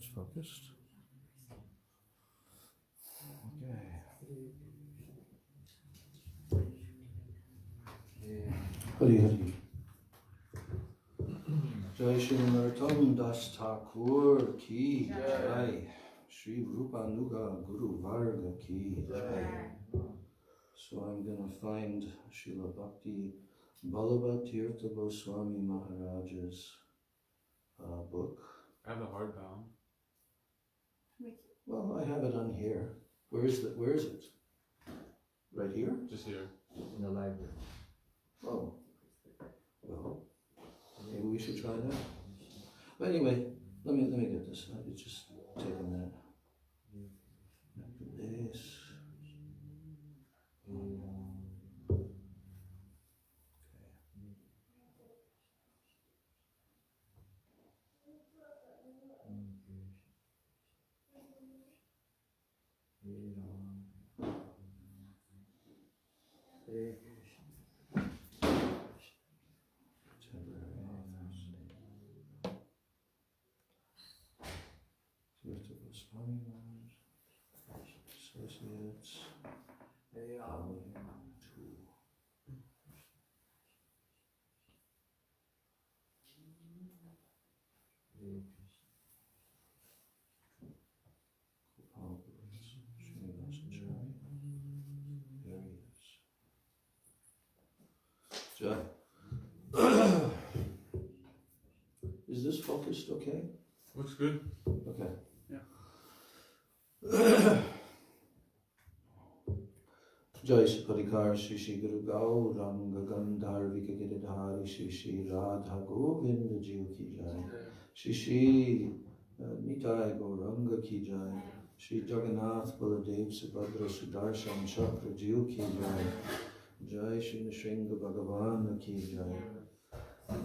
it's focused. Okay. Hari Hari. Jai Shri Narottam Das Thakur ki Jai. Shri Rupanuga Guru Varga ki Jai. So I'm going to find Srila Bhakti Ballabha Tirtha Goswami Maharaj's book. I have the hardbound. Well, I have it on here. Where is it? Right here? Just here. In the library. Oh. Well, maybe we should try that. But anyway, let me get this. It's just take a minute. This. Swami Maharaj, Associates, Volume 2. There he is. Jai. Is this focused okay? Looks good. Okay. Jai Shri Parikar Shri Shri Guru Gauranga Gandharvika Giridhari Shri Shri Radha Govinda Jiv Ki Jai Shri Shri Nitai Gauranga Ki Jai Shri Jagannath Baladev Subhadra Sudarshan Chakra Jiv Ki Jai Jai Shri Nrsimha Bhagavana Ki Jai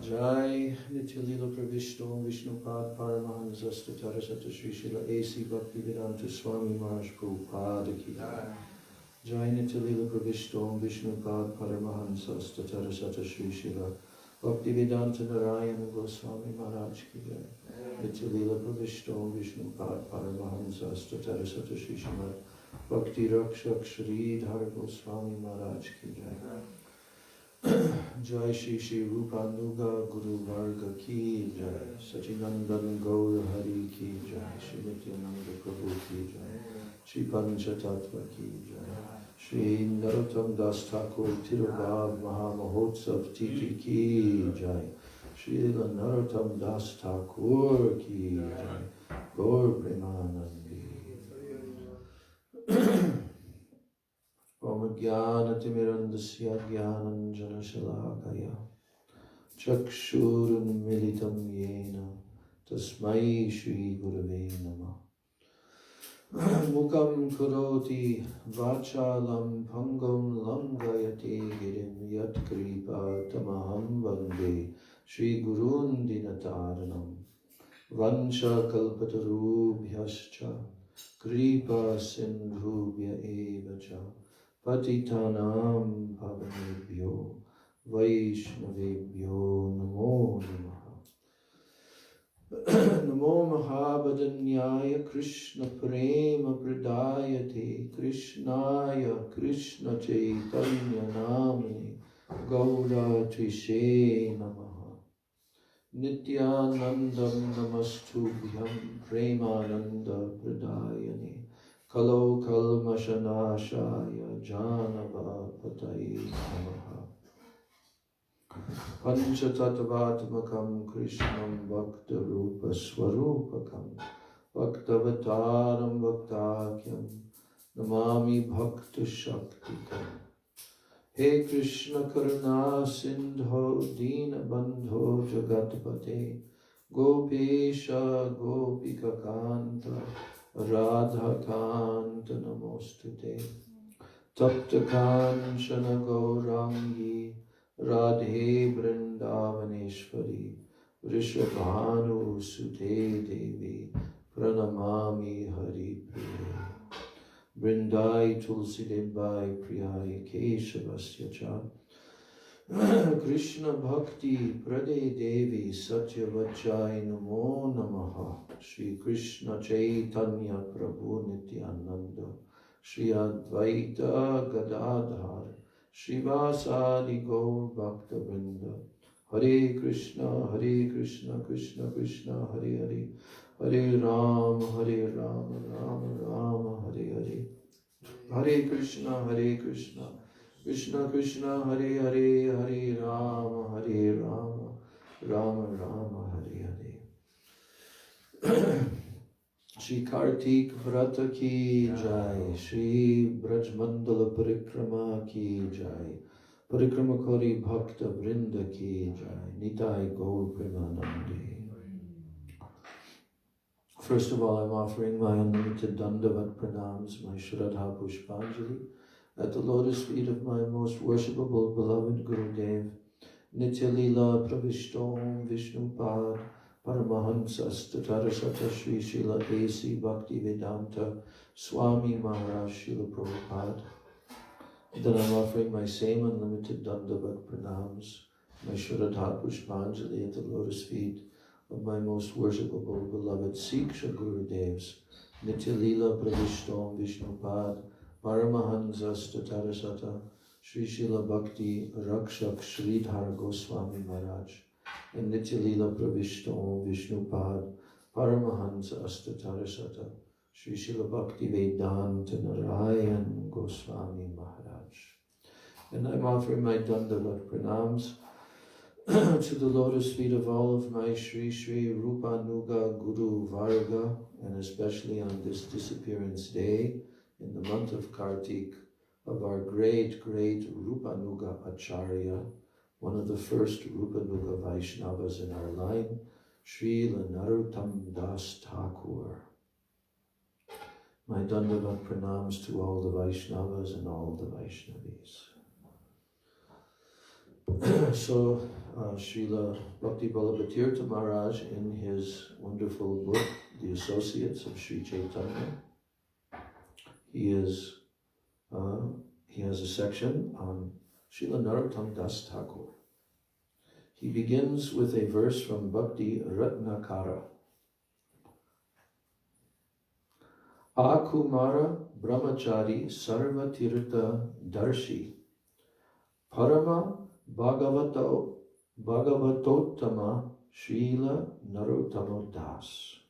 Jai Nityalila Pravishto Vishnupad Paramahansa Statarasata Shri Srila A.C. Bhaktivedanta Swami Maharaj Prabhupada Ki Jai Jai Nityalila Pravishto Vishnupad Paramahansa Statarasata Shri Srila Bhaktivedanta Narayana Goswami Maharaj Ki Jai Nityalila Pravishto Vishnupad Paramahansa Statarasata Shri Srila Bhakti Rakshak Shri Dhar Goswami Maharaj Ki Jai Jai Shri Shri Rupanuga Guru Varga Ki Jai Sachinandan Gaur Hari Ki Jai Shri Nityananda Prabhu Ki Jai Shri Panchatattva Ki Jai Shri Narottam Das Thakur Tirubhav Mahamahotsav Titi Ki Jai Srila Narottam Das Thakur Ki Jai Gaur Premanandi Om Jnana Timirandasya Jnananjana Shalakaya Chakshurun Militam Yena Tasmai Shri Gurave Namah Mukam Karoti Vachalam Pangam Langayate Girim Yat Kripa Tamaham Vande Shri Gurun Dinataranam Vansha Kalpatarubhyascha Kripa Sindhubhya Evacha Patitanam Pavanebhyo Vaishnavebhyo Namo Namaha Namo Mahabhadanyaya Krishna Prema Pradayate Krishnaya Krishna Chaitanya Namane Gaura Trishe Namaha Nityanandam Namastubhyam Premananda Pradayane Kalo Kalmashanashaya Janava Patai Namaha Panchatattvatmakam Krishnam Bhakta Rupa Swarupakam Bhaktavataram Bhaktakyam Namami Bhakta Shaktikam He Krishna Karuna Sindho Dina Bandho Jagatpate Gopesha Gopika Kanta Radha Kanta Namostute Tapta Kanchana Gaurangi Radhe Vrindavaneshwari Vrishabhanu Sute Devi Pranamami Hari Priya Vrindai Tulsi Debai Priyai Keshavasya Cha Krishna Bhakti Prade Devi Satyavachai Namo Namaha Shri Krishna Chaitanya Prabhu Nityananda Shri Advaita Gadadhar Srivasadi Gaur Bhakta Vrinda Hare Krishna Krishna Krishna Hare Hare Hare Ram Ram Ram Hare Hare Hare Krishna Krishna Krishna Hare Hare Hare Rama Rama Rama Hare Hare Shri Kartik Vrata ki jai Shri Braj Mandala Parikrama ki jai Parikrama Kori Bhakta Vrinda ki jai Nitai Gaur Premanande. First of all, I'm offering my unlimited Dandavat Pranams, my Shraddha Pushpanjali at the lotus feet of my most worshipable beloved Gurudev, Nitya Lila Pravishtom Vishnupad Paramahansas Tatarasata Sri Srila A.C. Bhakti Vedanta Swami Maharaj Srila Prabhupada. Then I'm offering my same unlimited Dandavat Pranams, my Shraddha Pushpanjali at the lotus feet of my most worshipable beloved Siksha Gurudevs, Nitya Lila Pravishtom Vishnupad Paramahansas Tatarasata Sri Srila Bhakti Rakshak Sridhar Goswami Maharaj and Nitya Lila Pravishtom Vishnupad Paramahansas Tatarasata Sri Srila Bhakti Vedanta Narayan Goswami Maharaj. And I'm offering my Dandavat Pranams to the lotus feet of all of my Sri Sri Rupanuga Guru Varga, and especially on this disappearance day in the month of Kartik of our great Rupanuga Acharya, one of the first Rupanuga Vaishnavas in our line, Srila Narottam Das Thakur. My Dandavat Pranams to all the Vaishnavas and all the Vaishnavis. So, Srila Bhakti Ballabhatirtha Maharaj, in his wonderful book, The Associates of Sri Chaitanya, he has a section on Srila Narottam Das Thakur. He begins with a verse from Bhakti Ratnakara. Akumara Brahmachari Sarva Tirtha Darshi Parama Bhagavatottama Srila Narottama Das.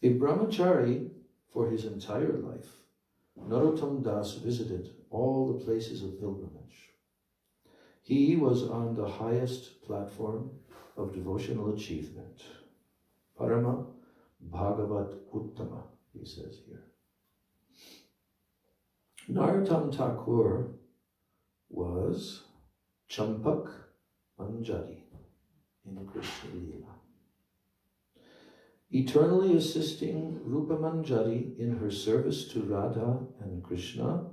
A brahmachari for his entire life, Narottam Das visited all the places of pilgrimage. He was on the highest platform of devotional achievement. Parama Bhagavat Uttama, he says here. Narottam Thakur was Champak Manjari in Krishna Lila. Eternally assisting Rupa Manjari in her service to Radha and Krishna,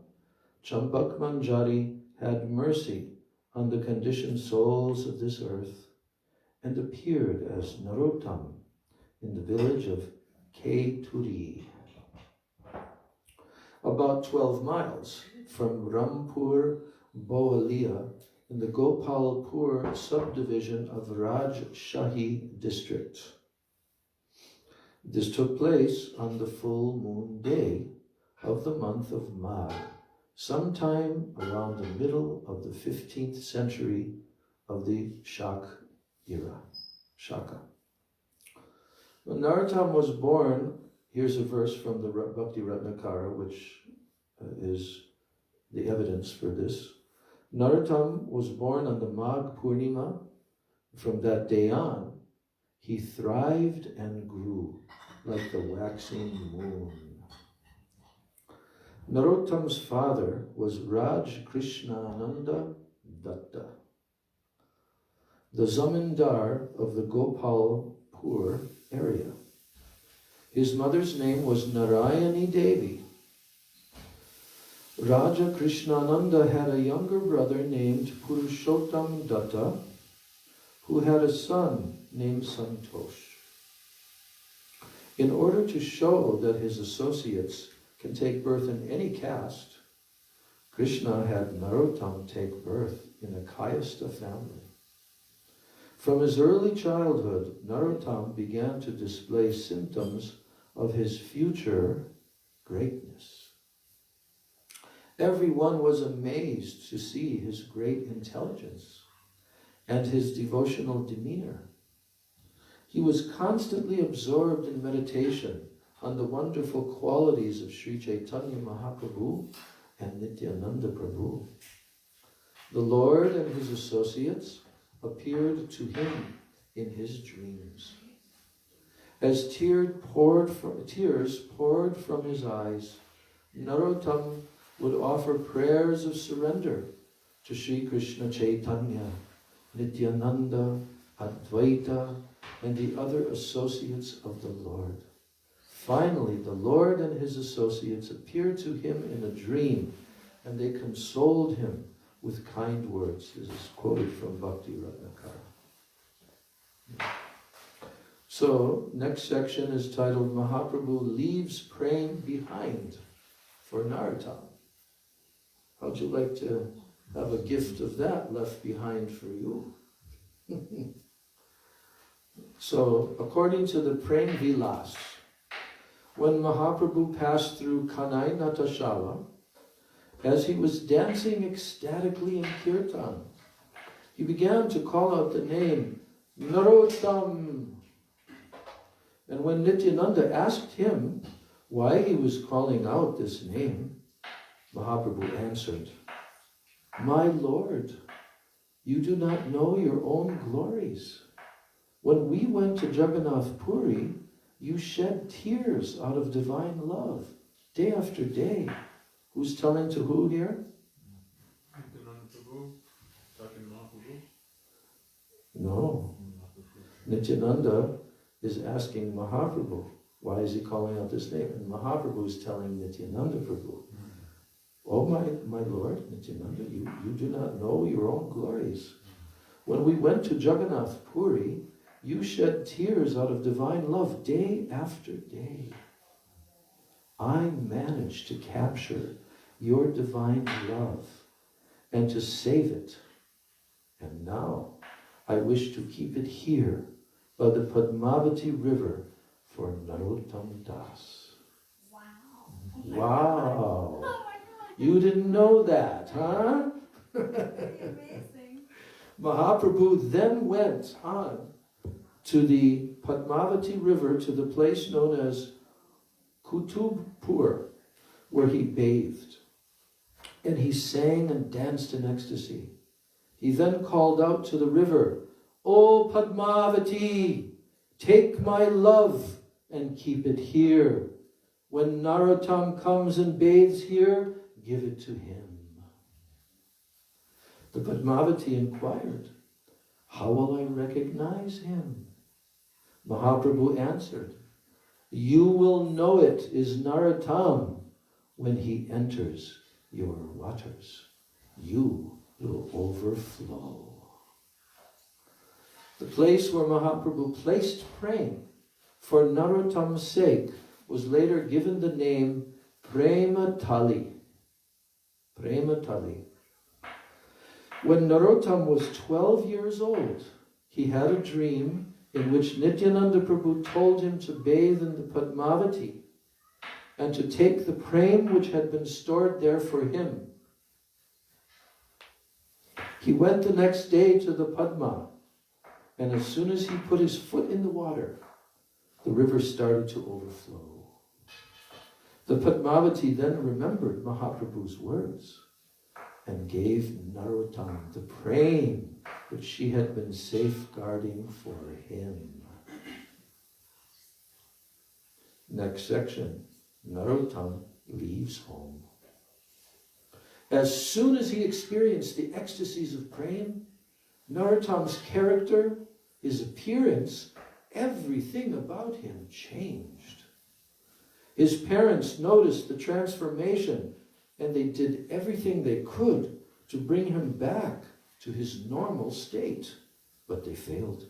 Champak Manjari had mercy on the conditioned souls of this earth and appeared as Narottam in the village of Keturi, about 12 miles from Rampur Boalia in the Gopalpur subdivision of Rajshahi district. This took place on the full moon day of the month of Magh, sometime around the middle of the 15th century of the Shaka era. Shaka. When Narottam was born, here's a verse from the Bhakti Ratnakara, which is the evidence for this. Narottam was born on the Magh Purnima. From that day on, he thrived and grew like the waxing moon. Narottam's father was Raj Krishnananda Datta, the Zamindar of the Gopalpur area. His mother's name was Narayani Devi. Raja Krishnananda had a younger brother named Purushottam Datta, who had a son named Santosh. In order to show that his associates can take birth in any caste, Krishna had Narottam take birth in a Kayastha family. From his early childhood, Narottam began to display symptoms of his future greatness. Everyone was amazed to see his great intelligence and his devotional demeanor. He was constantly absorbed in meditation on the wonderful qualities of Sri Chaitanya Mahaprabhu and Nityananda Prabhu. The Lord and his associates appeared to him in his dreams. As tears poured from his eyes, Narottam would offer prayers of surrender to Sri Krishna Chaitanya, Nityananda, Advaita, and the other associates of the Lord. Finally, the Lord and his associates appeared to him in a dream, and they consoled him with kind words. This is quoted from Bhakti Ratnakara. So, next section is titled Mahaprabhu Leaves Praying Behind for Narottam. How'd you like to have a gift of that left behind for you? So, according to the Prem Vilas, when Mahaprabhu passed through Kanai Natashala, as he was dancing ecstatically in kirtan, he began to call out the name Narottam. And when Nityananda asked him why he was calling out this name, Mahaprabhu answered, "My Lord, you do not know your own glories. When we went to Jagannath Puri, you shed tears out of divine love, day after day." Who's telling to who here? No. Nityananda is asking Mahaprabhu, why is he calling out this name? And Mahaprabhu is telling Nityananda Prabhu, "Oh my Lord, Nityananda, you do not know your own glories. When we went to Jagannath Puri, you shed tears out of divine love day after day. I managed to capture your divine love and to save it. And now I wish to keep it here by the Padmanabha river for Narottam Das." Wow. Wow. You didn't know that, huh? Amazing. Mahaprabhu then went on to the Padmavati river, to the place known as Kutubpur, where he bathed. And he sang and danced in ecstasy. He then called out to the river, "O Padmavati, take my love and keep it here. When Narottam comes and bathes here, give it to him." The Padmavati inquired, "How will I recognize him?" Mahaprabhu answered, "You will know it is Narottam when he enters your waters. You will overflow." The place where Mahaprabhu placed praying for Narottam's sake was later given the name Prema Tali. Prema Tali. When Narottam was 12 years old, he had a dream in which Nityananda Prabhu told him to bathe in the Padmavati and to take the prem which had been stored there for him. He went the next day to the Padma, and as soon as he put his foot in the water, the river started to overflow. The Padmavati then remembered Mahaprabhu's words and gave Narottam the prem which she had been safeguarding for him. Next section, Narottam leaves home. As soon as he experienced the ecstasies of prem, Narottam's character, his appearance, everything about him changed. His parents noticed the transformation, and they did everything they could to bring him back to his normal state, but they failed.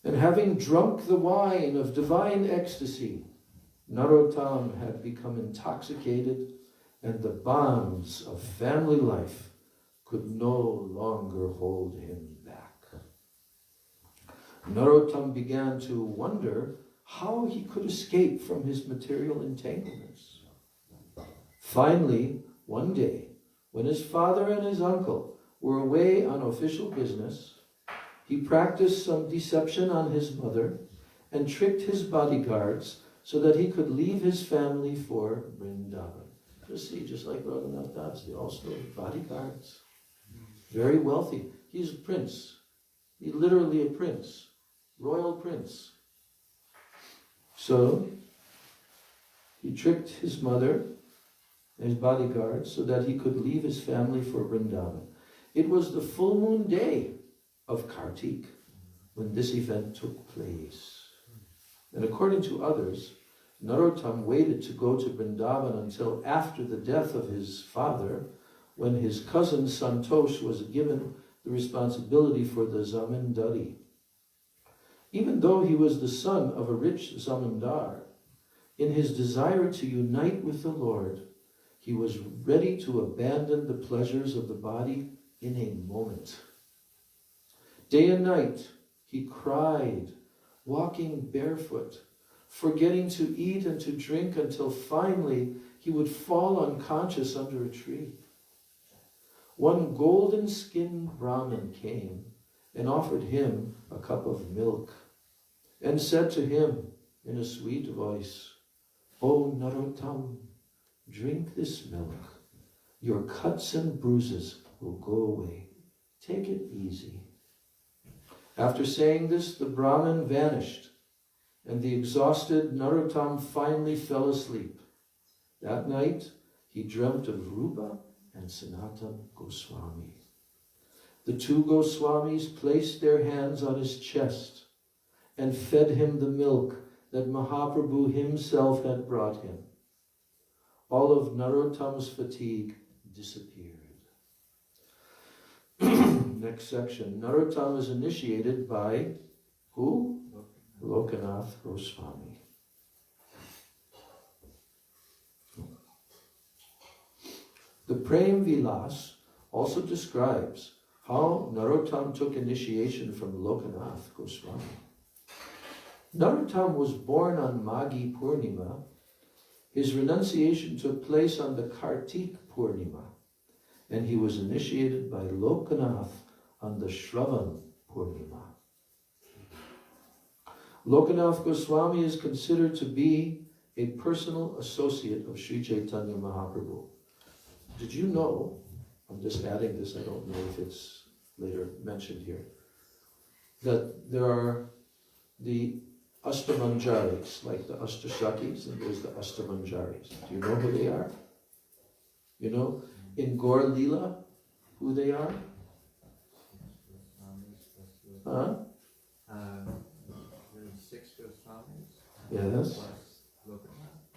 And having drunk the wine of divine ecstasy, Narottam had become intoxicated and the bonds of family life could no longer hold him back. Narottam began to wonder how he could escape from his material entanglements. Finally, one day, when his father and his uncle were away on official business, he practiced some deception on his mother and tricked his bodyguards so that he could leave his family for Vrindavan. Just like Raghunath Das, they also have bodyguards. Very wealthy. He's a prince. He's literally a prince. Royal prince. So, he tricked his mother and his bodyguards so that he could leave his family for Vrindavan. It was the full moon day of Kartik when this event took place. And according to others, Narottam waited to go to Vrindavan until after the death of his father, when his cousin Santosh was given the responsibility for the zamindari. Even though he was the son of a rich zamindar, in his desire to unite with the Lord, he was ready to abandon the pleasures of the body in a moment. Day and night, he cried, walking barefoot, forgetting to eat and to drink until finally he would fall unconscious under a tree. One golden-skinned Brahmin came and offered him a cup of milk and said to him in a sweet voice, "O Narottam, drink this milk. Your cuts and bruises will go away. Take it easy." After saying this, the Brahmin vanished, and the exhausted Narottam finally fell asleep. That night, he dreamt of Rupa and Sanatana Goswami. The two Goswamis placed their hands on his chest and fed him the milk that Mahaprabhu himself had brought him. All of Narottam's fatigue disappeared. Next section. Narottam is initiated by who? Lokanath Goswami. The Prem Vilas also describes how Narottam took initiation from Lokanath Goswami. Narottam was born on Maghi Purnima. His renunciation took place on the Kartik Purnima, and he was initiated by Lokanath on the Shravan Purnima. Lokanath Goswami is considered to be a personal associate of Sri Chaitanya Mahaprabhu. Did you know, I'm just adding this, I don't know if it's later mentioned here, that there are the Ashtamanjaris, like the Ashtashakis, and there's the Ashtamanjaris. Do you know who they are? You know, in Gaur Leela, who they are? Huh? Six Goswamis. Yes.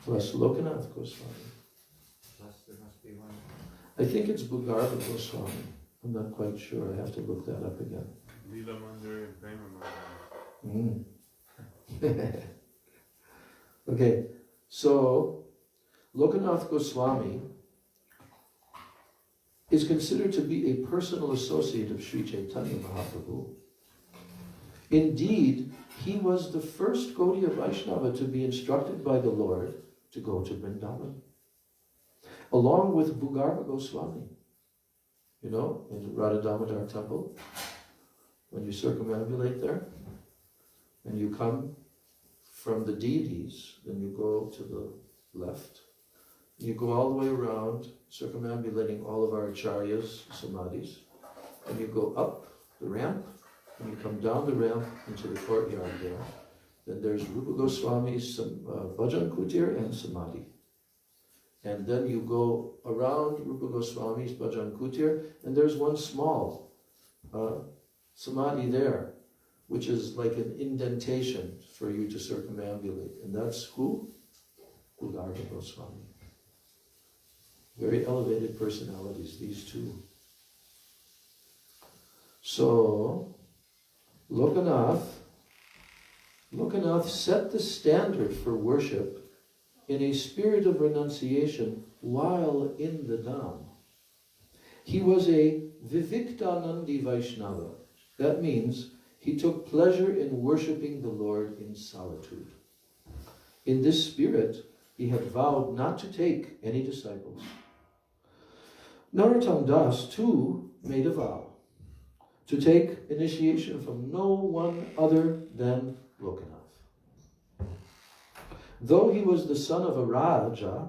Plus Lokanath Goswami. Plus there must be one. I think it's Bhugarva Goswami. I'm not quite sure. I have to look that up again. Leela Mandir and Prema Mandir. Okay, so Lokanath Goswami is considered to be a personal associate of Sri Chaitanya Mahaprabhu. Indeed, he was the first Gaudiya Vaishnava to be instructed by the Lord to go to Vrindavan, along with Bhugarva Goswami. You know, in Radha Damodar temple, when you circumambulate there, and you come from the deities, then you go to the left. You go all the way around, circumambulating all of our acharyas, samadhis, and you go up the ramp, and you come down the ramp into the courtyard there. Then there's Rupa Goswami's Bhajan Kutir and Samadhi. And then you go around Rupa Goswami's Bhajan Kutir, and there's one small Samadhi there, which is like an indentation for you to circumambulate. And that's who? Bhugarva Goswami. Very elevated personalities, these two. So, Lokanath set the standard for worship in a spirit of renunciation while in the Dham. He was a Viviktanandi Vaishnava. That means he took pleasure in worshipping the Lord in solitude. In this spirit, he had vowed not to take any disciples. Narottam Das too made a vow to take initiation from no one other than Lokanath. Though he was the son of a Raja,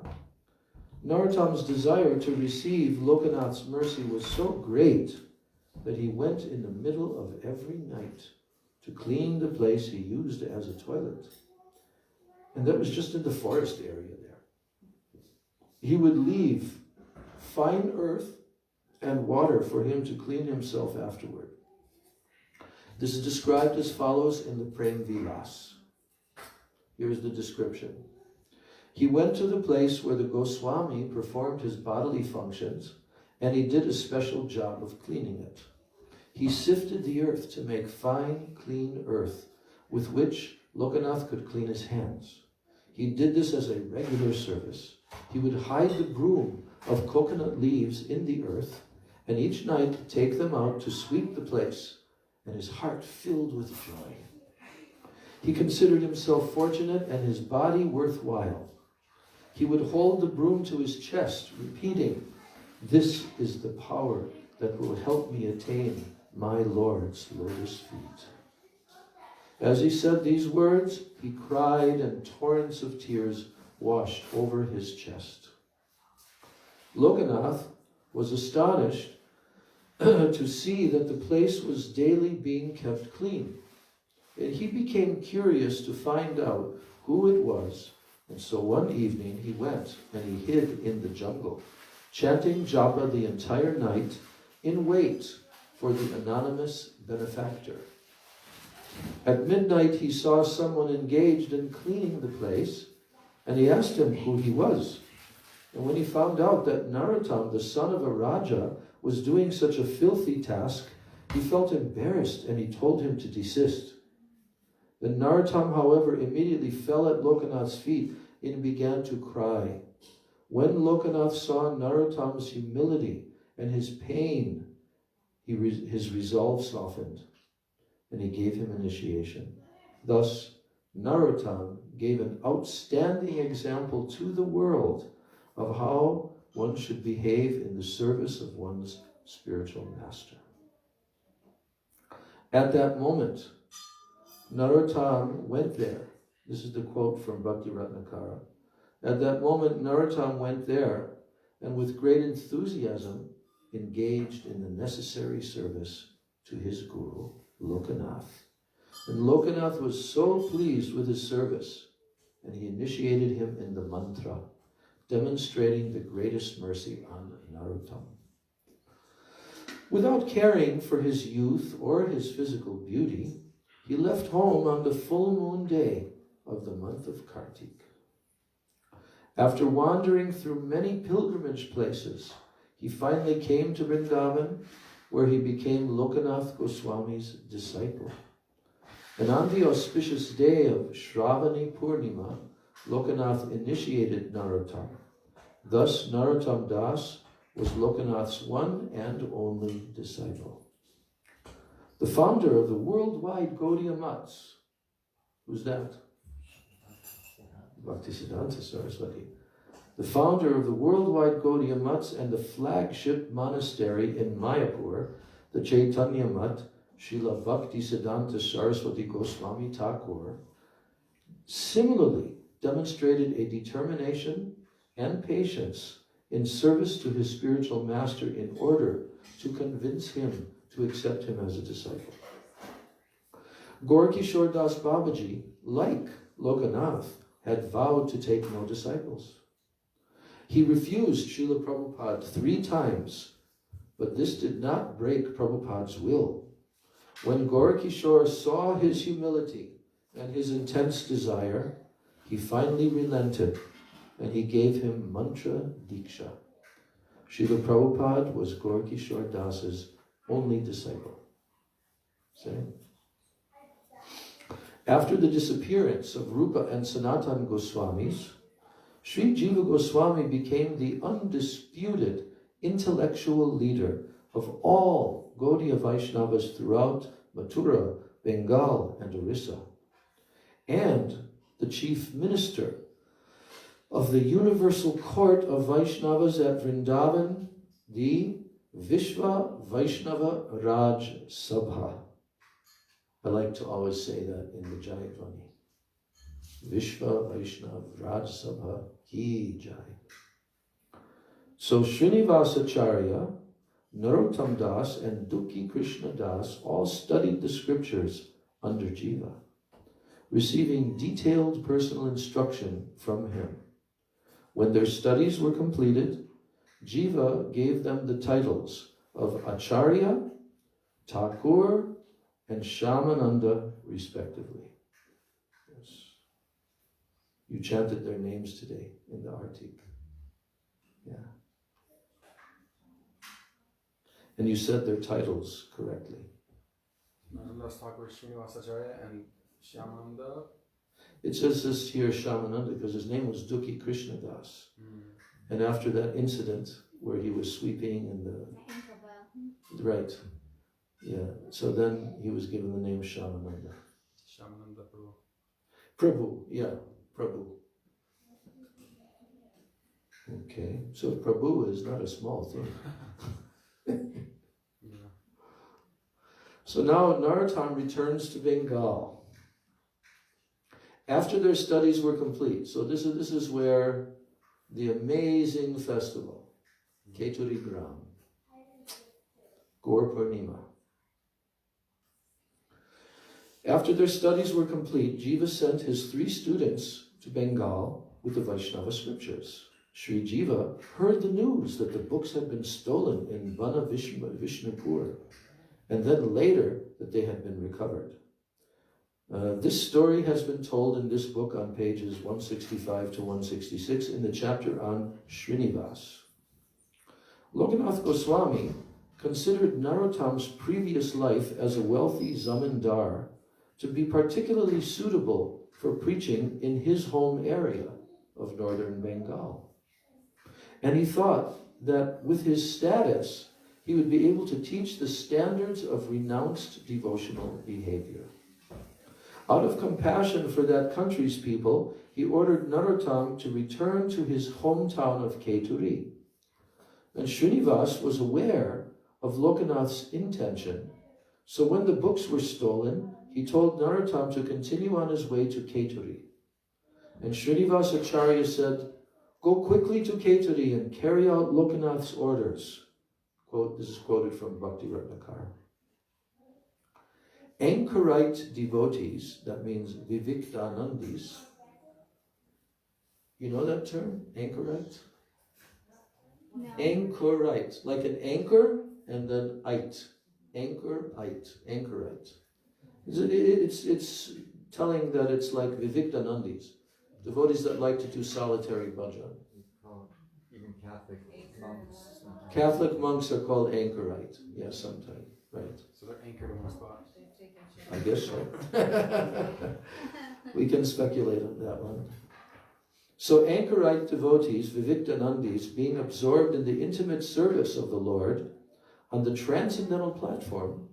Narottam's desire to receive Lokanath's mercy was so great that he went in the middle of every night to clean the place he used as a toilet. And that was just in the forest area there. He would leave fine earth and water for him to clean himself afterward. This is described as follows in the Prem Vilas. Here's the description. He went to the place where the Goswami performed his bodily functions, and he did a special job of cleaning it. He sifted the earth to make fine, clean earth, with which Lokanath could clean his hands. He did this as a regular service. He would hide the broom of coconut leaves in the earth, and each night take them out to sweep the place, and his heart filled with joy. He considered himself fortunate and his body worthwhile. He would hold the broom to his chest, repeating, "This is the power that will help me attain my Lord's lotus feet." As he said these words, he cried and torrents of tears washed over his chest. Lokanath was astonished to see that the place was daily being kept clean. And he became curious to find out who it was. And so one evening he went and he hid in the jungle, chanting japa the entire night in wait for the anonymous benefactor. At midnight he saw someone engaged in cleaning the place, and he asked him who he was. And when he found out that Narottam, the son of a Raja, was doing such a filthy task, he felt embarrassed and he told him to desist. Then Narottam, however, immediately fell at Lokanath's feet and began to cry. When Lokanath saw Narottam's humility and his pain, his resolve softened, and he gave him initiation. Thus, Narottam gave an outstanding example to the world of how one should behave in the service of one's spiritual master. At that moment, Narottam went there. This is the quote from Bhakti Ratnakara. At that moment, Narottam went there and with great enthusiasm engaged in the necessary service to his guru, Lokanath. And Lokanath was so pleased with his service, and he initiated him in the mantra, demonstrating the greatest mercy on Narottam. Without caring for his youth or his physical beauty, he left home on the full moon day of the month of Kartik. After wandering through many pilgrimage places, he finally came to Vrindavan, where he became Lokanath Goswami's disciple. And on the auspicious day of Shravani Purnima, Lokanath initiated Narottam. Thus, Narottam Das was Lokanath's one and only disciple. The founder of the worldwide Gaudiya Mats, who's that? Bhaktisiddhanta Saraswati. The founder of the worldwide Gaudiya Mats and the flagship monastery in Mayapur, the Chaitanya Mat, Srila Bhaktisiddhanta Saraswati Goswami Thakur, similarly demonstrated a determination and patience in service to his spiritual master in order to convince him to accept him as a disciple. Gaura Das Babaji, like Lokanath, had vowed to take no disciples. He refused Srila Prabhupada 3 times, but this did not break Prabhupada's will. When Gaura saw his humility and his intense desire, he finally relented and he gave him mantra diksha. Srila Prabhupada was Gaura Das's only disciple. See? After the disappearance of Rupa and Sanatan Goswamis, Sri Jiva Goswami became the undisputed intellectual leader of all Gaudiya Vaishnavas throughout Mathura, Bengal, and Orissa, and the chief minister of the universal court of Vaishnavas at Vrindavan, the Vishva Vaishnava Raj Sabha. I like to always say that in the Jayadvani. Vishva Vaishnava Raj Sabha Ki Jai. So Srinivasacharya, Narottam Das, and Dukhi Krishna Das all studied the scriptures under Jiva, receiving detailed personal instruction from him. When their studies were completed, Jiva gave them the titles of Acharya, Thakur, and Shamananda, respectively. Yes. You chanted their names today in the Artik. Yeah. And you said their titles correctly. Let's talk with Srinivasacharya and Shamananda. It says this here, Shamananda, because his name was Dukhi Krishna Das. And after that incident where he was sweeping in the... Right. Yeah. So then he was given the name Shamananda. Shamananda Prabhu. Prabhu, yeah. Prabhu. Okay. So Prabhu is not a small thing. Yeah. So now Narottam returns to Bengal. After their studies were complete, so this is where the amazing festival, Keturi Gram, Gaur Purnima. After their studies were complete, Jiva sent his 3 students to Bengal with the Vaishnava scriptures. Sri Jiva heard the news that the books had been stolen in Vana Vishnupur, and then later that they had been recovered. This story has been told in this book on pages 165 to 166 in the chapter on Srinivas. Lokanath Goswami considered Narottam's previous life as a wealthy zamindar to be particularly suitable for preaching in his home area of northern Bengal. And he thought that with his status, he would be able to teach the standards of renounced devotional behavior. Out of compassion for that country's people, he ordered Narottam to return to his hometown of Keturi. And Srinivas was aware of Lokanath's intention, so when the books were stolen, he told Narottam to continue on his way to Keturi. And Srinivasacharya said, "Go quickly to Keturi and carry out Lokanath's orders." Quote, this is quoted from Bhakti Ratnakar. Anchorite devotees, that means Viviktanandis. You know that term, anchorite? No. Anchorite, like an anchor and then ite. Anchorite, anchorite. It's telling that it's like Viviktanandis, devotees that like to do solitary bhajan. Even Catholic monks. Catholic monks are called anchorite, yes, sometimes, right. So they're anchored in one spot. I guess so. We can speculate on that one. So anchorite devotees, Viviktanandis, being absorbed in the intimate service of the Lord on the transcendental platform,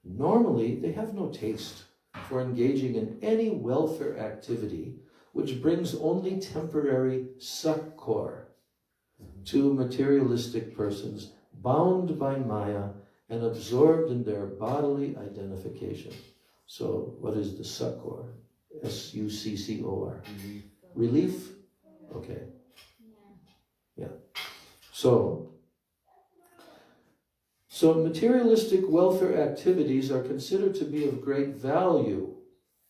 normally they have no taste for engaging in any welfare activity which brings only temporary succor to materialistic persons bound by Maya and absorbed in their bodily identification. So what is the succor? S-U-C-C-O-R. Relief? Okay. Yeah. So materialistic welfare activities are considered to be of great value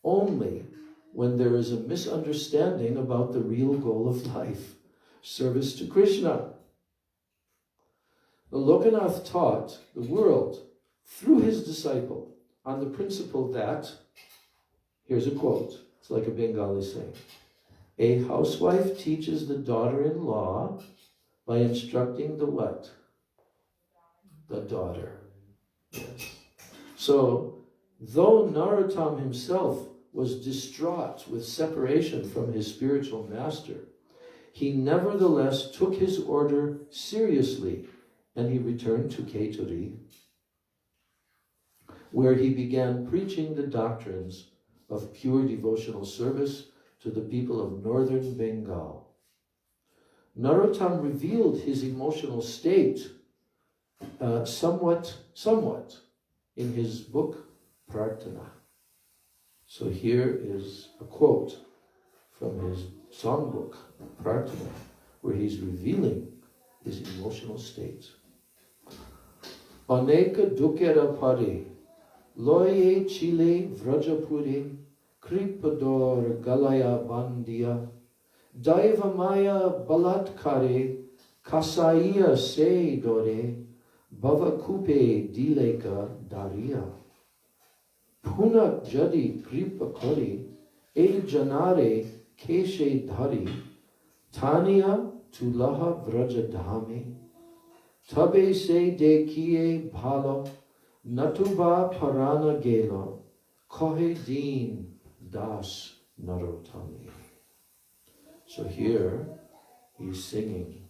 only when there is a misunderstanding about the real goal of life, service to Krishna. Lokanath taught the world through his disciple on the principle that, here's a quote, it's like a Bengali saying, a housewife teaches the daughter-in-law by instructing the what? The daughter. Yes. So, though Narottam himself was distraught with separation from his spiritual master, he nevertheless took his order seriously, and he returned to Keturi, where he began preaching the doctrines of pure devotional service to the people of northern Bengal. Narottam revealed his emotional state somewhat in his book Prarthana. So here is a quote from his songbook Prarthana, where he's revealing his emotional state. Aneka dukera pare, loye chile vrajapure, kripador galaya bandiya, daivamaya balatkare, kasaiya se dore, bhavakupe dileka dariya. Punak jadi kripa kari, e janare keshe dhari, tanya tulaha vrajadhame, tabe se dekiye bhalo, natuba parana gelo, kohe deen das narottami. So here he's singing.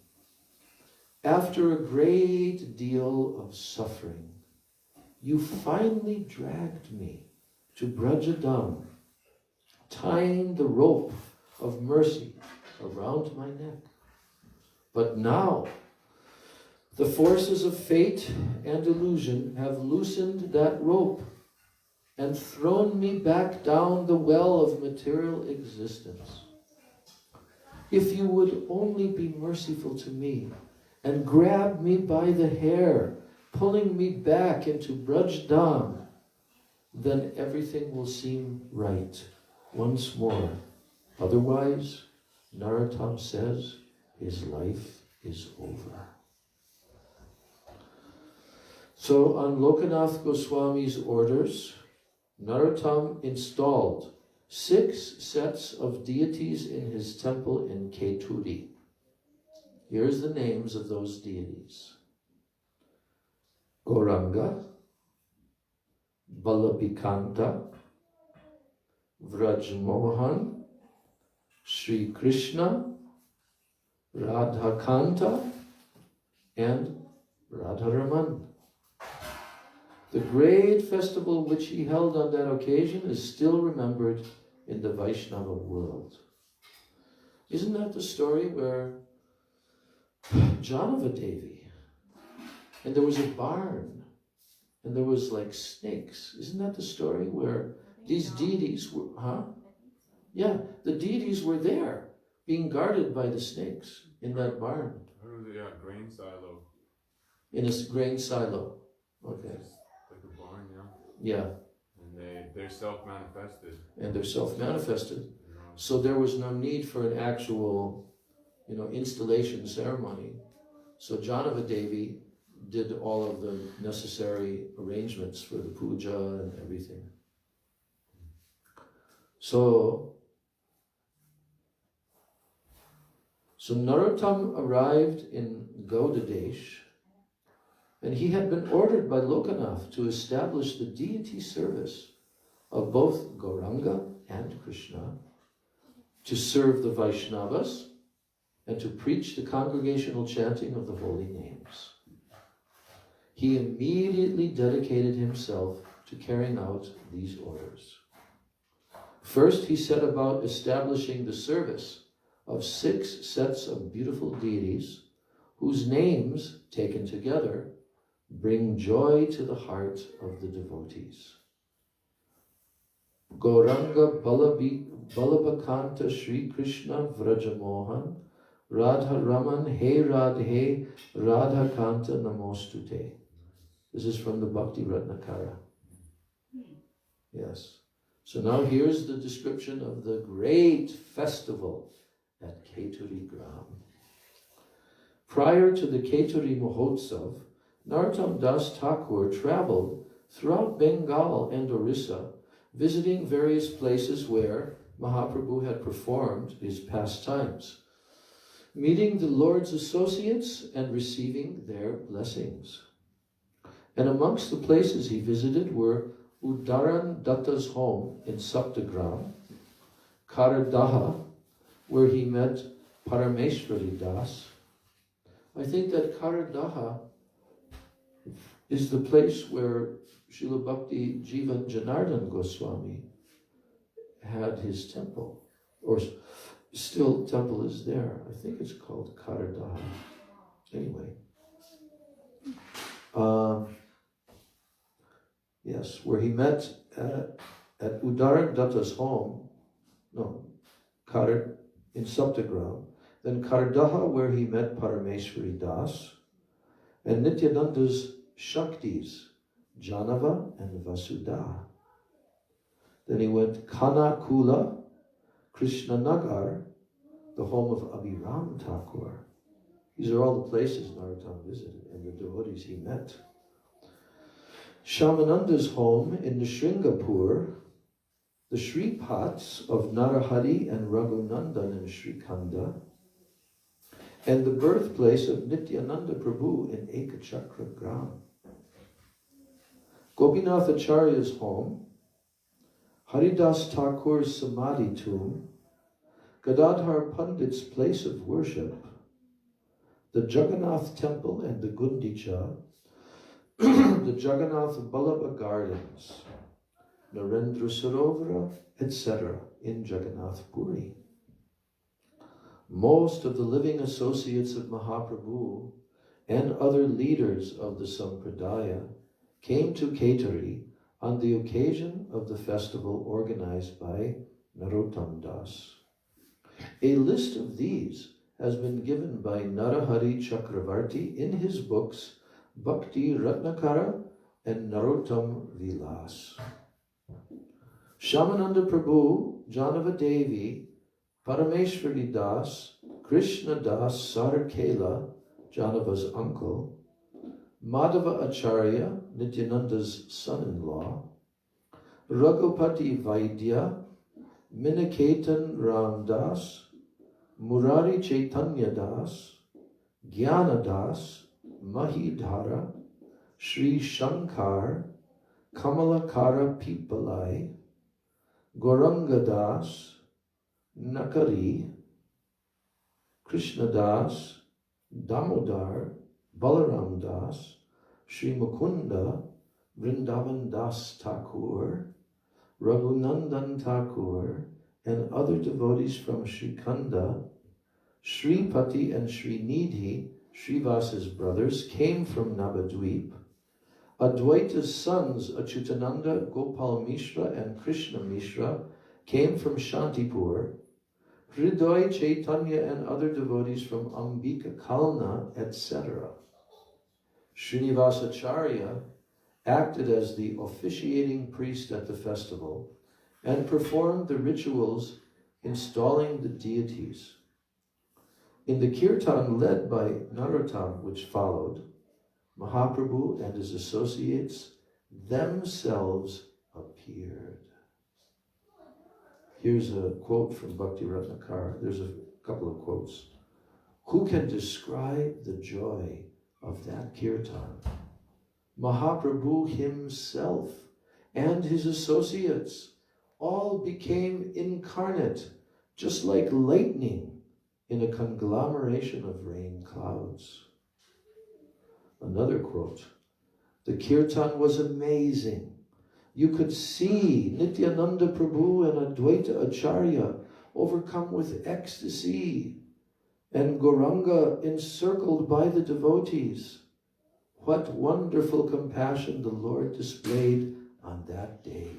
After a great deal of suffering, you finally dragged me to Brajadam, tying the rope of mercy around my neck. But now, the forces of fate and illusion have loosened that rope and thrown me back down the well of material existence. If you would only be merciful to me and grab me by the hair, pulling me back into Brajdam, then everything will seem right once more. Otherwise, Narottam says, his life is over. So on Lokanath Goswami's orders, Narottam installed 6 sets of deities in his temple in Keturi. Here's the names of those deities. Gauranga, Balabhikanta, Vrajmohan, Sri Krishna, Radhakanta, and Radharaman. The great festival which he held on that occasion is still remembered in the Vaishnava world. Isn't that the story where Janavadevi, and there was a barn, and there was like snakes. Isn't that the story where these deities were, Yeah, the deities were there, being guarded by the snakes in that barn. Yeah, grain silo. In a grain silo. Okay. Like a barn, Yeah. And they're self-manifested. And they're self-manifested. So there was no need for an actual, installation ceremony. So Janavadevi did all of the necessary arrangements for the puja and everything. So Narottam arrived in Gaudadesh, and he had been ordered by Lokanath to establish the deity service of both Gauranga and Krishna, to serve the Vaishnavas, and to preach the congregational chanting of the holy names. He immediately dedicated himself to carrying out these orders. First, he set about establishing the service of 6 sets of beautiful deities whose names, taken together, bring joy to the heart of the devotees. Gauranga Balabhakanta Sri Krishna Vrajamohan Radha Raman He Radhe Radha Kanta Namostute. This is from the Bhakti Ratnakara. Yes. So now here's the description of the great festival at Keturi Gram. Prior to the Keturi Mahotsav, Narottam Das Thakur traveled throughout Bengal and Orissa, visiting various places where Mahaprabhu had performed his pastimes, meeting the Lord's associates and receiving their blessings. And amongst the places he visited were Udaran Datta's home in Saptagram, Karadaha, where he met Parameshwari Das. I think that Karadaha is the place where Srila Bhakti Jivan Janardhan Goswami had his temple, or still temple is there. I think it's called Karadaha. Anyway. Yes, where he met at Udarak Datta's home, in Saptagram, then Karadaha, where he met Parameshwari Das, and Nityananda's Shaktis, Janava and Vasudha. Then he went Kanakula, Krishnanagar, the home of Abhiram Thakur. These are all the places Narottam visited and the devotees he met. Shamananda's home in Sringapur, the Shripats of Narahari and Raghunandan in Srikanda, and the birthplace of Nityananda Prabhu in Ekachakra Gram. Gopinath Acharya's home, Haridas Thakur's Samadhi tomb, Gadadhar Pandit's place of worship, the Jagannath temple and the Gundicha, the Jagannath Ballabha gardens, Narendra Sarovara, etc. in Jagannath Puri. Most of the living associates of Mahaprabhu and other leaders of the Sampradaya came to Ketari on the occasion of the festival organized by Narottam Das. A list of these has been given by Narahari Chakravarti in his books Bhakti Ratnakara and Narottam Vilas. Shamananda Prabhu, Janava Devi, Parameshwari Das, Krishna Das Sarakela, Janava's uncle, Madhava Acharya, Nityananda's son-in-law, Raghupati Vaidya, Miniketan Ram Das, Murari Chaitanya Das, Jnana Das, Mahidhara, Sri Shankar, Kamalakara Pipalai, Gauranga Das, Nakari, Krishna Das, Damodar, Balaram Das, Sri Mukunda, Vrindavan Das Thakur, Raghunandan Thakur, and other devotees from Srikanda, Sripati and Srinidhi, Srivasa's brothers, came from Navadvip. Advaita's sons, Achyutananda, Gopal Mishra, and Krishna Mishra, came from Shantipur. Hridoy, Chaitanya, and other devotees from Ambika Kalna, etc. Srinivasacharya acted as the officiating priest at the festival and performed the rituals installing the deities. In the kirtan led by Narottam, which followed, Mahaprabhu and his associates themselves appeared. Here's a quote from Bhakti Ratnakara. There's a couple of quotes. Who can describe the joy of that kirtan? Mahaprabhu himself and his associates all became incarnate, just like lightning in a conglomeration of rain clouds. Another quote. The kirtan was amazing. You could see Nityananda Prabhu and Advaita Acharya overcome with ecstasy, and Gauranga encircled by the devotees. What wonderful compassion the Lord displayed on that day.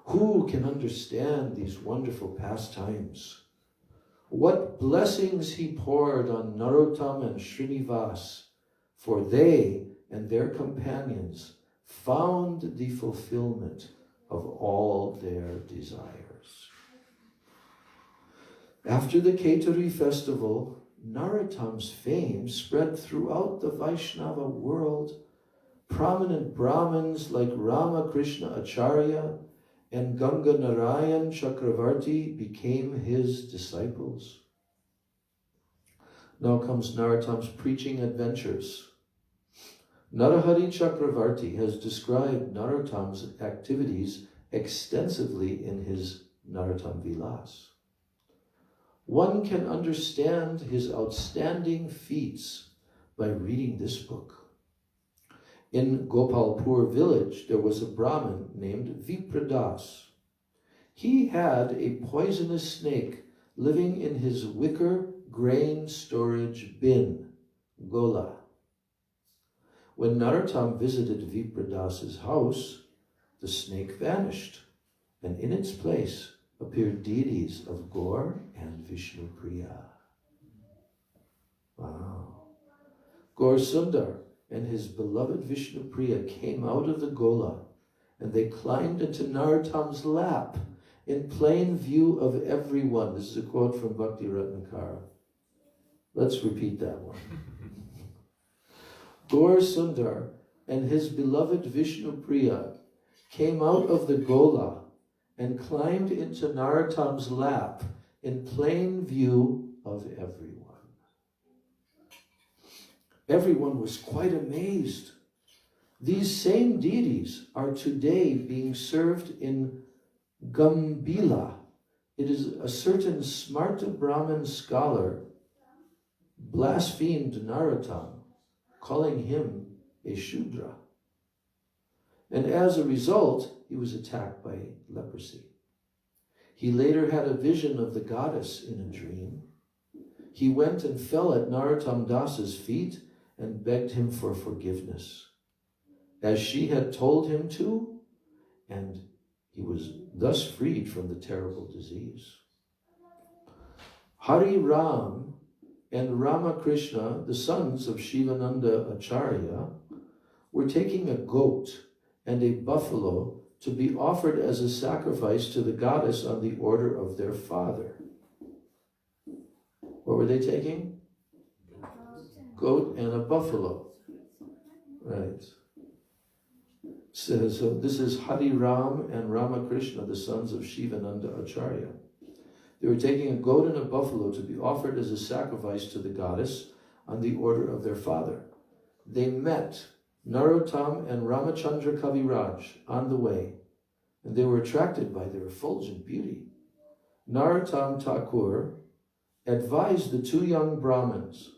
Who can understand these wonderful pastimes? What blessings he poured on Narottam and Srinivas, for they and their companions found the fulfillment of all their desires. After the Ketari festival, Narottam's fame spread throughout the Vaishnava world. Prominent Brahmins like Ramakrishna Acharya and Ganga Narayan Chakravarti became his disciples. Now comes Narottam's preaching adventures. Narahari Chakravarti has described Narottam's activities extensively in his Narottam Vilas. One can understand his outstanding feats by reading this book. In Gopalpur village, there was a Brahmin named Vipradas. He had a poisonous snake living in his wicker grain storage bin, Gola. When Narottam visited Vipradas's house, the snake vanished, and in its place appeared deities of Gaur and Vishnupriya. Wow. Gaur Sundar and his beloved Vishnupriya came out of the Gola, and they climbed into Narottam's lap in plain view of everyone. This is a quote from Bhakti Ratnakara. Let's repeat that one. Gaur Sundar and his beloved Vishnupriya came out of the Gola and climbed into Narottam's lap in plain view of everyone. Everyone was quite amazed. These same deities are today being served in Gambila. It is a certain Smarta Brahmin scholar blasphemed Narottam, calling him a Shudra. And as a result, he was attacked by leprosy. He later had a vision of the goddess in a dream. He went and fell at Narottam Das's feet and begged him for forgiveness, as she had told him to, and he was thus freed from the terrible disease. Hari Ram and Ramakrishna, the sons of Shivananda Acharya, were taking a goat and a buffalo to be offered as a sacrifice to the goddess on the order of their father. What were they taking? Goat and a buffalo. Right. So this is Hari Ram and Ramakrishna, the sons of Shivananda Acharya. They were taking a goat and a buffalo to be offered as a sacrifice to the goddess on the order of their father. They met Narottam and Ramachandra Kaviraj on the way, and they were attracted by their effulgent beauty. Narottam Thakur advised the two young Brahmins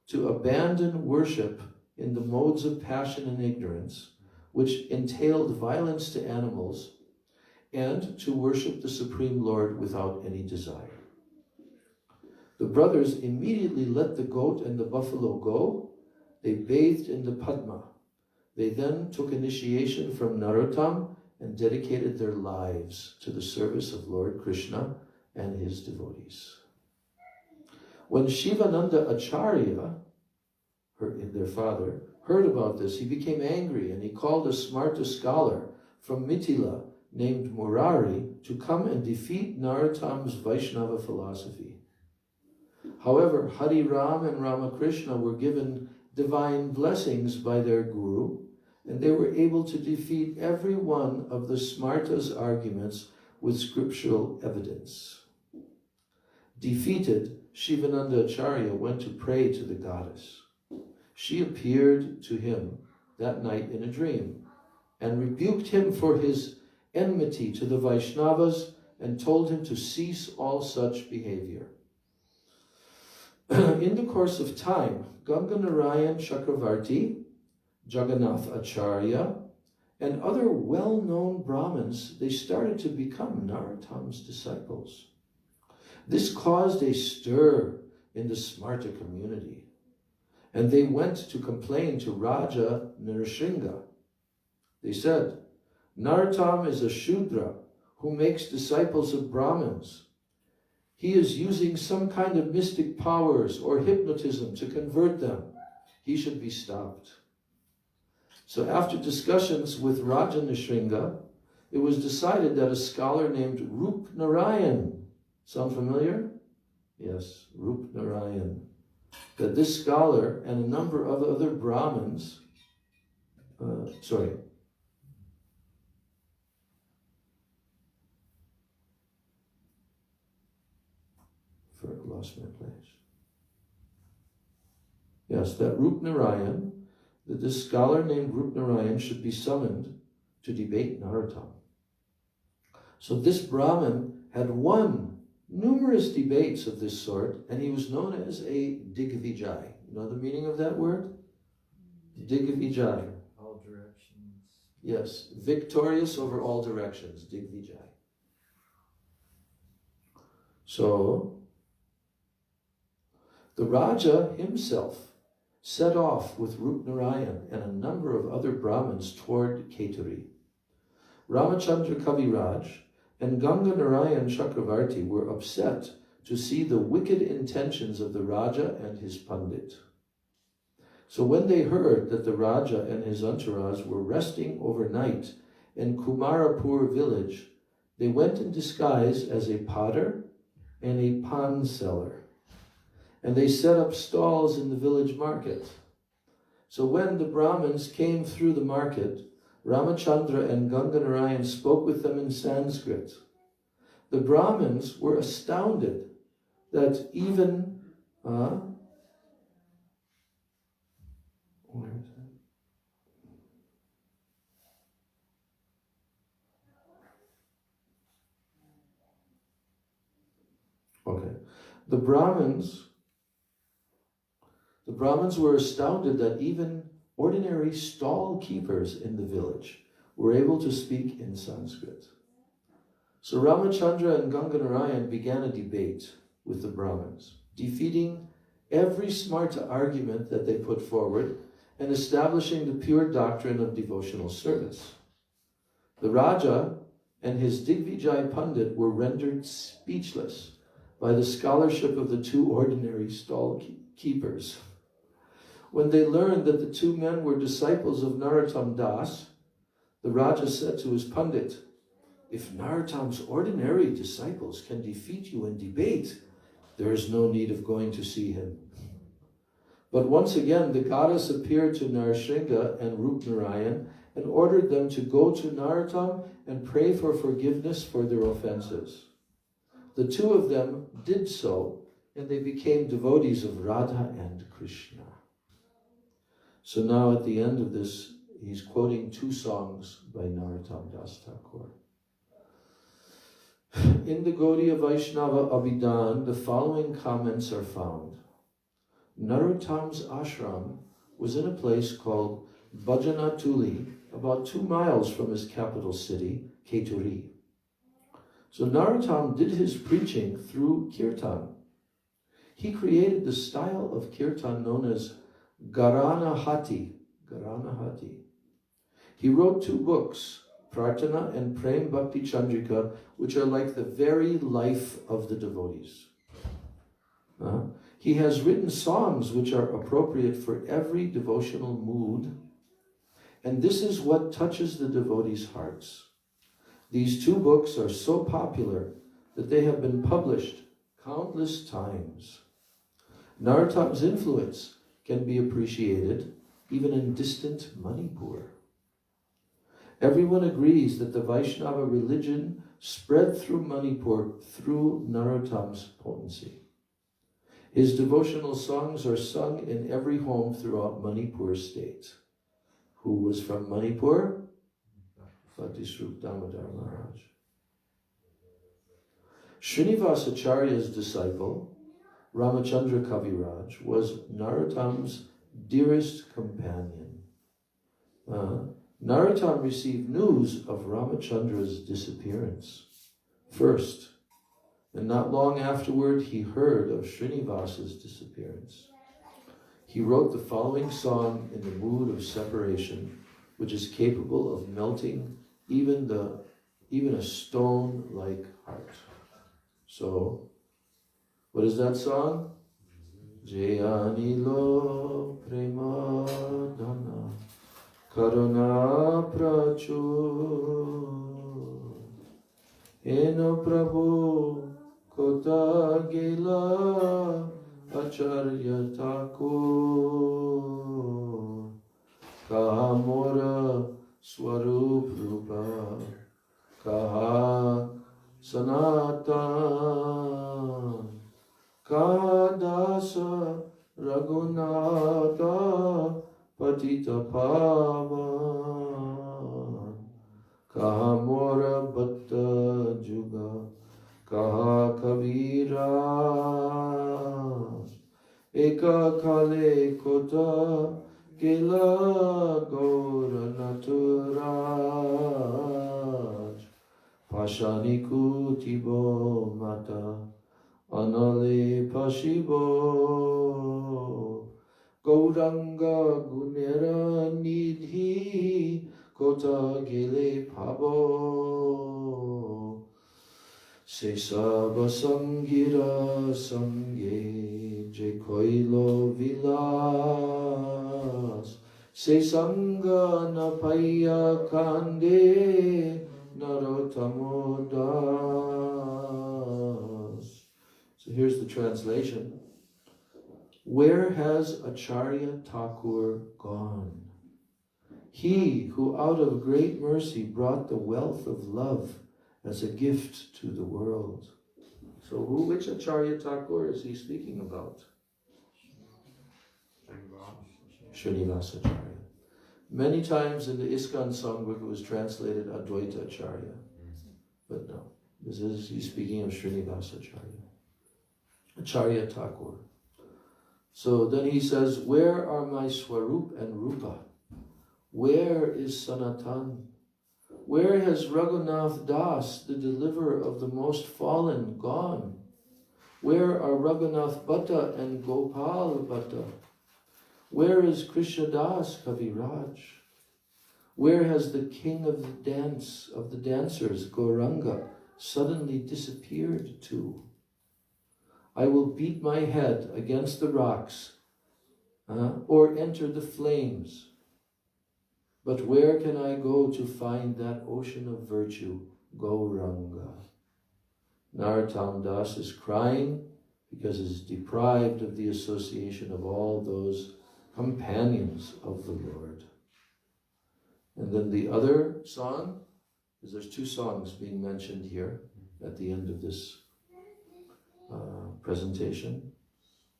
to abandon worship in the modes of passion and ignorance, which entailed violence to animals, and to worship the Supreme Lord without any desire. The brothers immediately let the goat and the buffalo go. They bathed in the Padma. They then took initiation from Narottam and dedicated their lives to the service of Lord Krishna and his devotees. When Shivananda Acharya, their father, heard about this, he became angry, and he called a Smarta scholar from Mithila named Murari to come and defeat Narottam's Vaishnava philosophy. However, Hari Ram and Ramakrishna were given divine blessings by their guru, and they were able to defeat every one of the Smarta's arguments with scriptural evidence. Defeated, Shivananda Acharya went to pray to the goddess. She appeared to him that night in a dream and rebuked him for his enmity to the Vaishnavas and told him to cease all such behavior. In the course of time, Ganganarayan Chakravarti, Jagannath Acharya, and other well-known Brahmins, they started to become Narottam's disciples. This caused a stir in the Smarta community, and they went to complain to Raja Nrsimha. They said, Narottam is a Shudra who makes disciples of Brahmins. He is using some kind of mystic powers or hypnotism to convert them. He should be stopped. So after discussions with Raja Nrsimha, it was decided that a scholar named Rup Narayan, sound familiar? Yes, Rup Narayan. That this scholar and a number of other Brahmins, lost my place. Yes, that Rup Narayan, that this scholar named Rup Narayan should be summoned to debate Narottam. So this Brahmin had won numerous debates of this sort, and he was known as a Digvijay. You know the meaning of that word? Digvijay. All directions. Yes, victorious over all directions, Digvijay. So, the Raja himself set off with Rupnarayan and a number of other Brahmins toward Keturi. Ramachandra Kaviraj and Ganga Narayan Chakravarti were upset to see the wicked intentions of the Raja and his Pandit. So when they heard that the Raja and his entourage were resting overnight in Kumarapur village, they went in disguise as a potter and a pan seller. And they set up stalls in the village market. So when the Brahmins came through the market, Ramachandra and Ganganarayan spoke with them in Sanskrit. The Brahmins were astounded that even where is that? Okay. The Brahmins were astounded that even ordinary stall keepers in the village were able to speak in Sanskrit. So Ramachandra and Ganganarayan began a debate with the Brahmins, defeating every smarta argument that they put forward and establishing the pure doctrine of devotional service. The Raja and his Digvijay Pandit were rendered speechless by the scholarship of the two ordinary stall keepers. When they learned that the two men were disciples of Narottam Das, the Raja said to his Pandit, "If Narottam's ordinary disciples can defeat you in debate, there is no need of going to see him." But once again, the goddess appeared to Narasingha and Rupnarayan and ordered them to go to Narottam and pray for forgiveness for their offenses. The two of them did so, and they became devotees of Radha and Krishna. So now at the end of this, he's quoting two songs by Narottam Das Thakur. In the Gaudiya Vaishnava Abhidan, the following comments are found. Narottam's ashram was in a place called Bhajanatuli, about 2 miles from his capital city, Keturi. So Narottam did his preaching through kirtan. He created the style of kirtan known as Gharanahati. He wrote 2 books, Prarthana and Prem Bhakti Chandrika, which are like the very life of the devotees. He has written songs which are appropriate for every devotional mood, and this is what touches the devotees' hearts. These 2 books are so popular that they have been published countless times. Narottam's influence can be appreciated even in distant Manipur. Everyone agrees that the Vaishnava religion spread through Manipur through Narottam's potency. His devotional songs are sung in every home throughout Manipur state. Who was from Manipur? Bhakti Swarup Damodar Maharaj. Srinivasacharya's disciple, Ramachandra Kaviraj, was Narottam's dearest companion. Narottam received news of Ramachandra's disappearance first, and not long afterward he heard of Srinivasa's disappearance. He wrote the following song in the mood of separation, which is capable of melting even a stone-like heart. So, what is that song? Jayani lo prema dana karuna prachur eno prabhu kota gila acharya thakur kaha swarup rupa kaha sanatan kadasa raghunatha patita pavan kaha mora bhatta juga kaha kabira, eka kale kota, kela gora naturaj, pashaniku tibo mata, anale pashibo, Gauranga gunera nidhi, kota gile pabo, se saba sangira sange, je koilo vilas, se sanga na paya kande, narotamo das. So here's the translation. Where has Acharya Thakur gone? He who out of great mercy brought the wealth of love as a gift to the world. So which Acharya Thakur is he speaking about? Srinivas Acharya. Many times in the ISKCON songbook it was translated Advaita Acharya. But no, he's speaking of Srinivas Acharya. Acharya Thakur. So then he says, where are my Swarup and Rupa? Where is Sanatan? Where has Raghunath Das, the deliverer of the most fallen, gone? Where are Raghunath Bhatta and Gopal Bhatta? Where is Krishna Das Kaviraj? Where has the king of the dancers, Gauranga, suddenly disappeared to? I will beat my head against the rocks or enter the flames. But where can I go to find that ocean of virtue, Gauranga? Narottam Das is crying because he is deprived of the association of all those companions of the Lord. And then the other song, because there's two songs being mentioned here at the end of this presentation.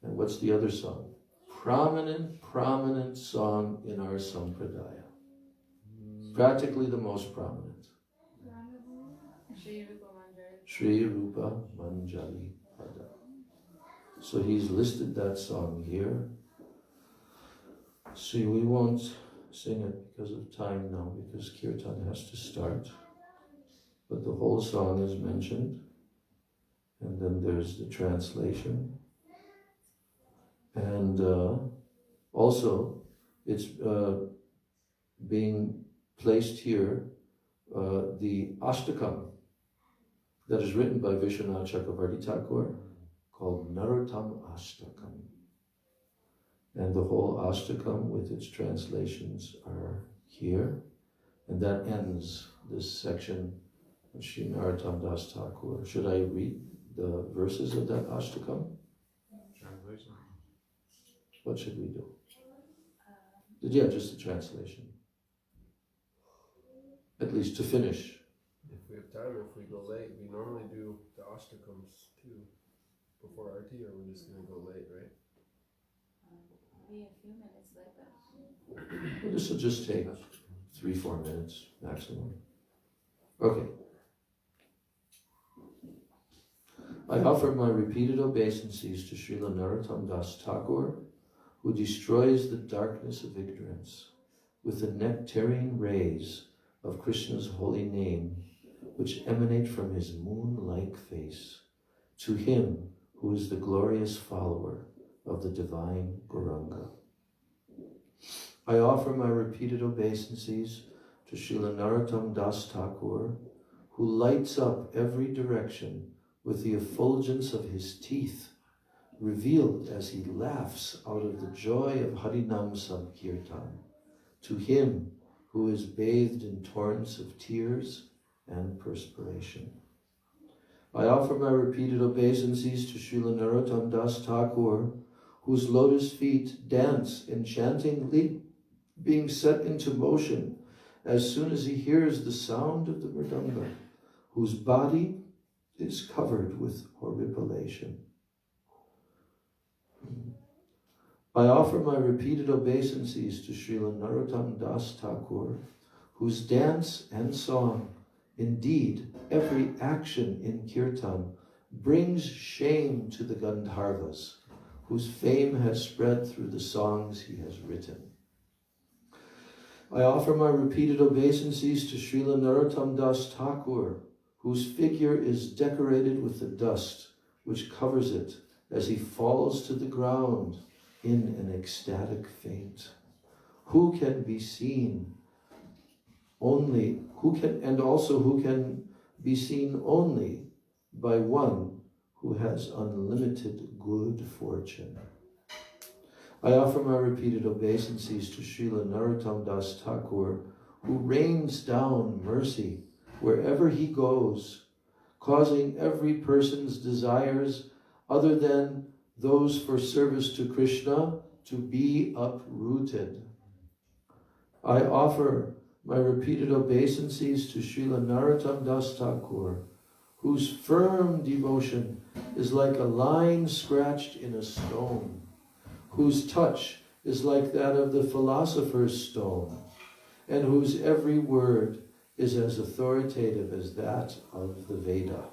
And what's the other song? Prominent song in our Sampradaya. Practically the most prominent. Sri Rupa Manjari Pada. So he's listed that song here. See, we won't sing it because of time now, because Kirtan has to start. But the whole song is mentioned. And then there's the translation. And also, it's being placed here, the Ashtakam, that is written by Vishwanath Chakravarti Thakur, called Narottam Ashtakam. And the whole Ashtakam with its translations are here. And that ends this section of Sri Narottam Das Thakur. Should I read the verses of that Ashtakam? Translation. What should we do? Yeah, just the translation. At least to finish. If we have time, if we go late, we normally do the Ashtakams too before RT, or we're just going to go late, right? Be a few minutes later. Well, this will just take 3-4 minutes maximum. Okay. I offer my repeated obeisances to Srila Narottam Das Thakur, who destroys the darkness of ignorance with the nectarine rays of Krishna's holy name, which emanate from his moon-like face, to him who is the glorious follower of the divine Gauranga. I offer my repeated obeisances to Srila Narottam Das Thakur, who lights up every direction with the effulgence of his teeth, revealed as he laughs out of the joy of Harinam Sankirtan, to him who is bathed in torrents of tears and perspiration. I offer my repeated obeisances to Srila Narottam Das Thakur, whose lotus feet dance enchantingly, being set into motion as soon as he hears the sound of the mridanga, whose body is covered with horripilation. I offer my repeated obeisances to Srila Narottam Das Thakur, whose dance and song, indeed every action in kirtan, brings shame to the Gandharvas, whose fame has spread through the songs he has written. I offer my repeated obeisances to Srila Narottam Das Thakur, whose figure is decorated with the dust which covers it as he falls to the ground in an ecstatic faint. Who can be seen only, who can be seen only by one who has unlimited good fortune. I offer my repeated obeisances to Srila Narottam Das Thakur, who rains down mercy wherever he goes, causing every person's desires other than those for service to Krishna to be uprooted. I offer my repeated obeisances to Srila Narottam Das Thakur, whose firm devotion is like a line scratched in a stone, whose touch is like that of the philosopher's stone, and whose every word is as authoritative as that of the Veda.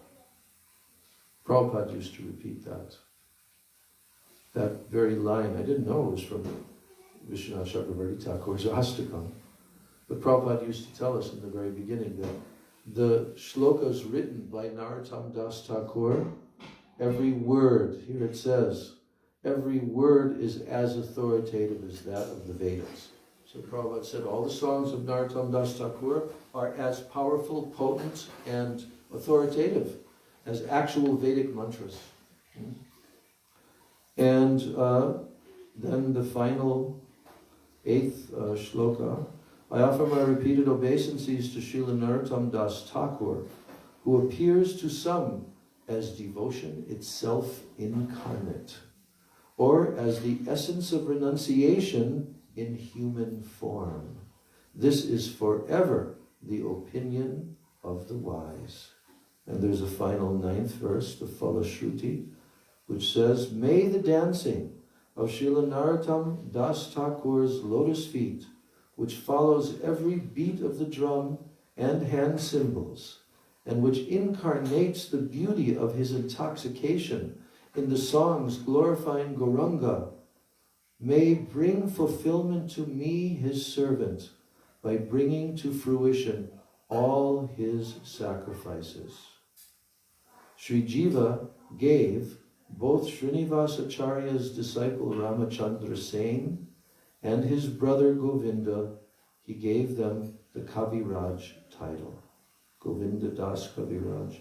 Prabhupada used to repeat that very line. I didn't know it was from Vishwanath Chakravarti Thakur's Astakam. But Prabhupada used to tell us in the very beginning that the shlokas written by Narottam Das Thakur, every word, here it says, every word is as authoritative as that of the Vedas. So Prabhupada said all the songs of Narottam Das Thakur are as powerful, potent, and authoritative as actual Vedic mantras. And then the final 8th shloka, I offer my repeated obeisances to Srila Narottam Das Thakur, who appears to some as devotion itself incarnate, or as the essence of renunciation in human form. This is forever the opinion of the wise. And there's a final 9th verse, the Falashruti, which says, may the dancing of Srila Narottam Das Thakur's lotus feet, which follows every beat of the drum and hand cymbals, and which incarnates the beauty of his intoxication in the songs glorifying Gauranga, may bring fulfillment to me, his servant, by bringing to fruition all his sacrifices. Sri Jiva gave both Srinivasacharya's disciple Ramachandra Sen and his brother Govinda, he gave them the Kaviraj title. Govinda Das Kaviraj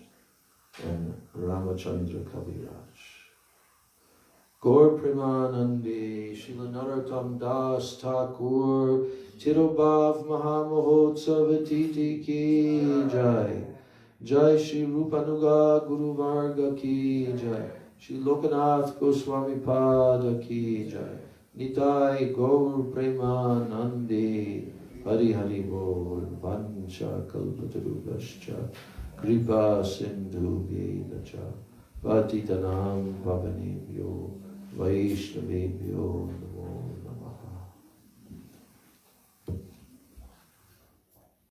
and Ramachandra Kaviraj. Gaur Premanande, Srila Narottam Das Thakur, Tirobhav Mahamohotsava Ki Jai. Jai Shri Rupanuga Guru Varga Ki Jai. Shri Lokanath Goswami Pada Ki Jai. Nitai Gaur Premanande, Hari Hari Bol, Vancha Kalpatarubhascha, Kripa Sindhu Vedacha, Patitanam Pavanebhyo, Vaishnavebhyo Namo